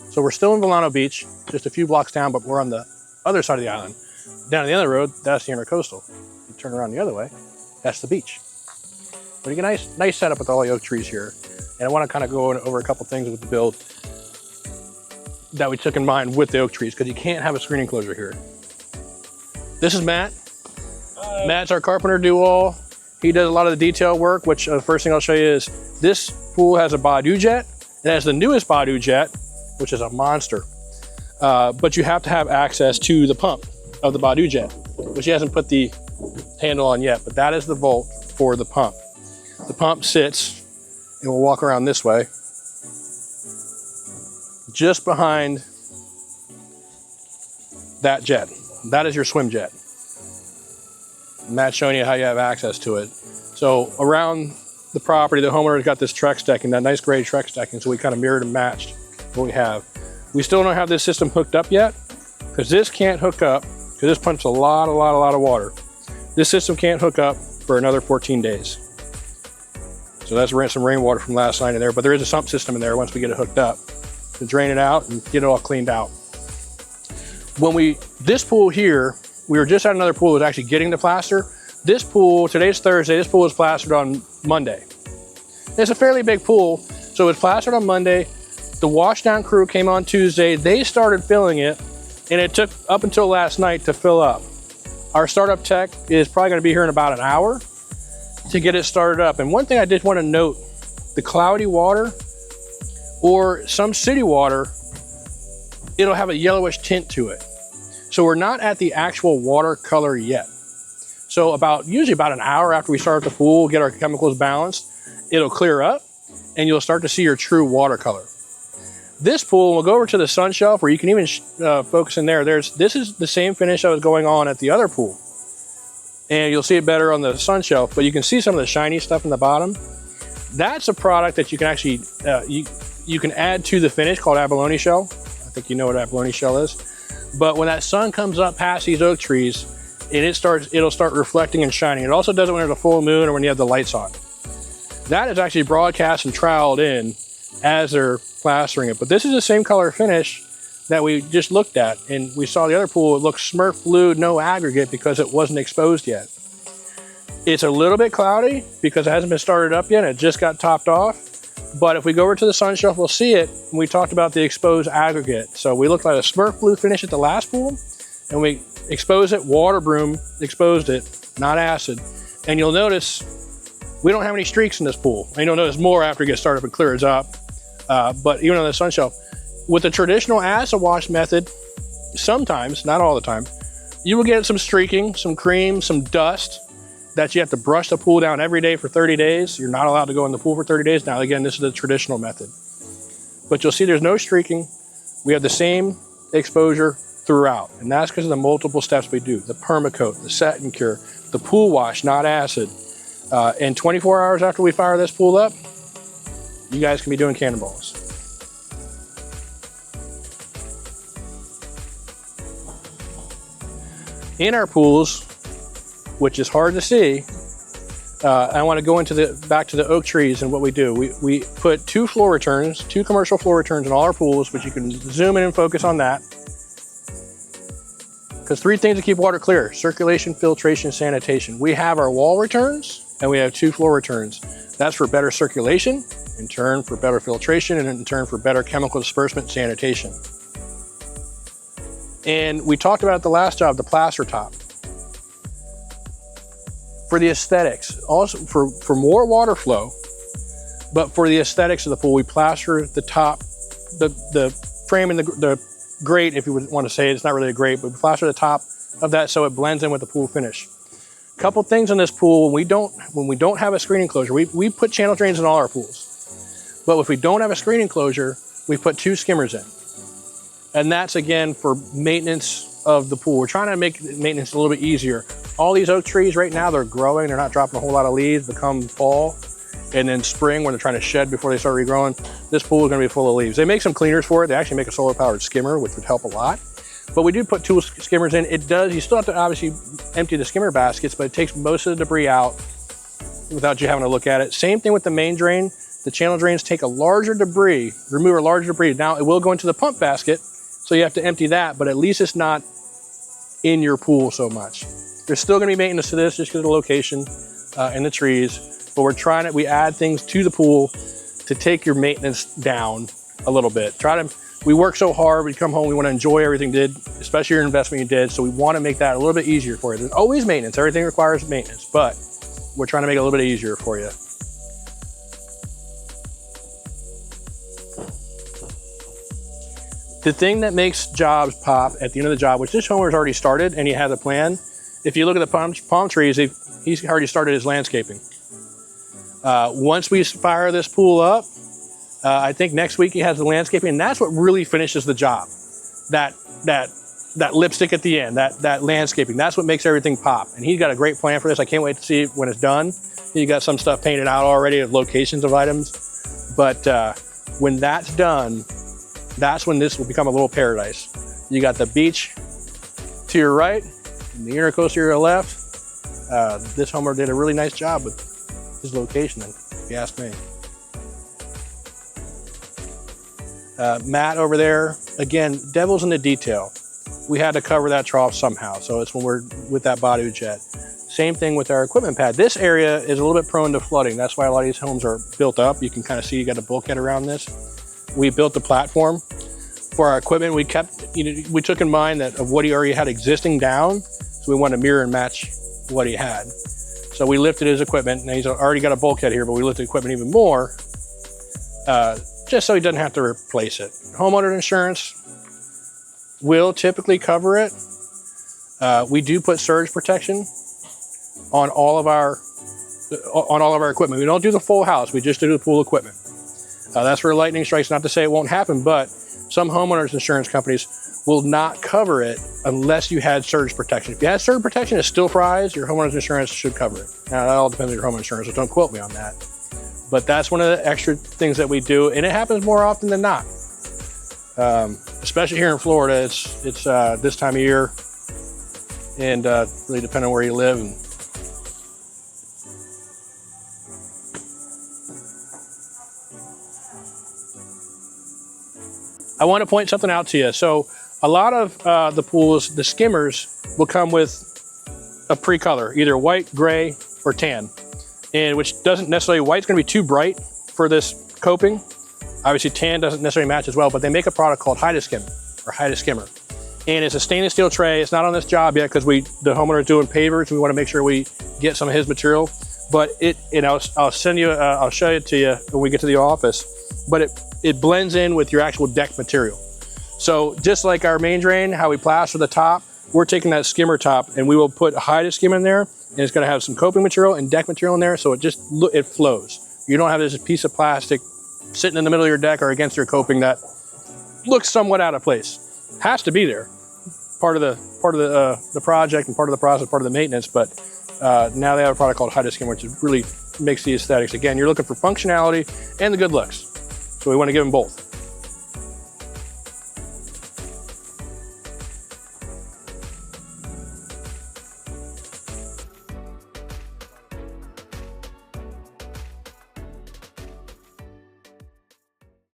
So we're still in Volano Beach, just a few blocks down, but we're on the other side of the island. Down at the end of the road, that's the intercoastal. You turn around the other way, that's the beach. But you get a nice setup with all the oak trees here. And I want to kind of go over a couple things with the build that we took in mind with the oak trees, because you can't have a screen enclosure here. This is Matt. Hi. Matt's our carpenter do-all. He does a lot of the detail work, which the first thing I'll show you is this pool has a Badu jet. It has the newest Badu jet, which is a monster. But you have to have access to the pump of the Badu jet, which he hasn't put the handle on yet, but that is the vault for the pump. The pump sits, and we'll walk around this way, just behind that jet. That is your swim jet. Matt's showing you how you have access to it. So around the property, the homeowner's got this Trex decking, that nice gray Trex decking, so we kind of mirrored and matched what we have. We still don't have this system hooked up yet, because this can't hook up, because this pumps a lot of water. This system can't hook up for another 14 days. So that's some rainwater from last night in there, but there is a sump system in there once we get it hooked up to drain it out and get it all cleaned out. This pool here, we were just at another pool that was actually getting the plaster. This pool, today's Thursday, this pool was plastered on Monday. It's a fairly big pool, so it was plastered on Monday. The washdown crew came on Tuesday. They started filling it, and it took up until last night to fill up. Our startup tech is probably gonna be here in about an hour to get it started up. And one thing I did want to note, the cloudy water or some city water, it'll have a yellowish tint to it. So we're not at the actual watercolor yet. So usually about an hour after we start the pool, get our chemicals balanced, it'll clear up and you'll start to see your true watercolor. This pool, we'll go over to the sun shelf where you can even focus in there. This is the same finish that was going on at the other pool. And you'll see it better on the sun shelf, but you can see some of the shiny stuff in the bottom. That's a product that you can actually, you can add to the finish called abalone shell. I think you know what abalone shell is. But when that sun comes up past these oak trees, and it'll start reflecting and shining. It also does it when there's a full moon or when you have the lights on. That is actually broadcast and troweled in as they're plastering it. But this is the same color finish that we just looked at, and we saw the other pool, it looked Smurf blue, no aggregate, because it wasn't exposed yet. It's a little bit cloudy because it hasn't been started up yet, it just got topped off. But if we go over to the sun shelf, we'll see it, and we talked about the exposed aggregate. So we looked at a Smurf blue finish at the last pool, and we exposed it, water broom exposed it, not acid. And you'll notice we don't have any streaks in this pool. And you'll notice more after it gets started and clears up. But even on the sun shelf, with the traditional acid wash method, sometimes, not all the time, you will get some streaking, some cream, some dust that you have to brush the pool down every day for 30 days. You're not allowed to go in the pool for 30 days. Now, again, this is the traditional method. But you'll see there's no streaking. We have the same exposure throughout, and that's because of the multiple steps we do. The permacoat, the set and cure, the pool wash, not acid. And 24 hours after we fire this pool up, you guys can be doing cannonballs. In our pools, which is hard to see, I want to go back to the oak trees and what we do. We put two commercial floor returns in all our pools, which you can zoom in and focus on that. Because three things to keep water clear: circulation, filtration, sanitation. We have our wall returns and we have two floor returns. That's for better circulation, in turn for better filtration, and in turn for better chemical disbursement, sanitation. And we talked about at the last job, the plaster top. For the aesthetics, also for more water flow, but for the aesthetics of the pool, we plaster the top, the frame and the grate, if you would want to say it. It's not really a grate, but we plaster the top of that so it blends in with the pool finish. Couple things in this pool, when we don't have a screen enclosure, we put channel drains in all our pools. But if we don't have a screen enclosure, we put two skimmers in. And that's, again, for maintenance of the pool. We're trying to make maintenance a little bit easier. All these oak trees right now, they're growing. They're not dropping a whole lot of leaves. Become fall and then spring when they're trying to shed before they start regrowing. This pool is going to be full of leaves. They make some cleaners for it. They actually make a solar-powered skimmer, which would help a lot. But we do put two skimmers in. You still have to obviously empty the skimmer baskets, but it takes most of the debris out without you having to look at it. Same thing with the main drain. the channel drains take a larger debris, remove a larger debris. Now it will go into the pump basket, so you have to empty that, but at least it's not in your pool so much. There's still gonna be maintenance to this just because of the location and the trees, but we add things to the pool to take your maintenance down a little bit. We work so hard, we come home, we wanna enjoy everything you did, especially your investment you did, so we wanna make that a little bit easier for you. There's always maintenance, everything requires maintenance, but we're trying to make it a little bit easier for you. The thing that makes jobs pop at the end of the job, which this homeowner's already started and he has a plan, if you look at the palm trees, he's already started his landscaping. Once we fire this pool up, I think next week he has the landscaping, and that's what really finishes the job. That lipstick at the end, that landscaping, that's what makes everything pop. And he's got a great plan for this. I can't wait to see it when it's done. He got some stuff painted out already of locations of items. But when that's done, that's when this will become a little paradise. You got the beach to your right and the intercoast to your left. This homeowner did a really nice job with his location, if you ask me. Matt over there, again, devil's in the detail. We had to cover that trough somehow, so it's when we're with that body jet. Same thing with our equipment pad. This area is a little bit prone to flooding. That's why a lot of these homes are built up. You can kind of see you got a bulkhead around this. We built the platform for our equipment. We took in mind that of what he already had existing down, so we wanted to mirror and match what he had. So we lifted his equipment, and he's already got a bulkhead here, but we lifted equipment even more, just so he doesn't have to replace it. Homeowner insurance will typically cover it. We do put surge protection on all of our equipment. We don't do the full house, we just do the pool equipment. That's for lightning strikes, not to say it won't happen, but some homeowners insurance companies will not cover it unless you had surge protection. If you had surge protection, it still fries, your homeowner's insurance should cover it. Now, that all depends on your homeowner insurance, so don't quote me on that. But that's one of the extra things that we do, and it happens more often than not. Especially here in Florida, it's this time of year, and really depending on where you live. And I want to point something out to you. So a lot of the pools, the skimmers will come with a pre-color, either white, gray, or tan. And which doesn't necessarily, white's gonna be too bright for this coping. Obviously tan doesn't necessarily match as well, but they make a product called Hide-A-Skim or Hide-A-Skimmer. And it's a stainless steel tray. It's not on this job yet because the homeowner is doing pavers. We wanna make sure we get some of his material. But I'll send you, I'll show it to you when we get to the office. But it blends in with your actual deck material. So just like our main drain, how we plaster the top, we're taking that skimmer top and we will put Hide-A-Skim in there, and it's gonna have some coping material and deck material in there, so it flows. You don't have this piece of plastic sitting in the middle of your deck or against your coping that looks somewhat out of place. Has to be there. Part of the project and part of the process, part of the maintenance, but now they have a product called Hide-A-Skim, which really makes the aesthetics. Again, you're looking for functionality and the good looks. So we want to give them both.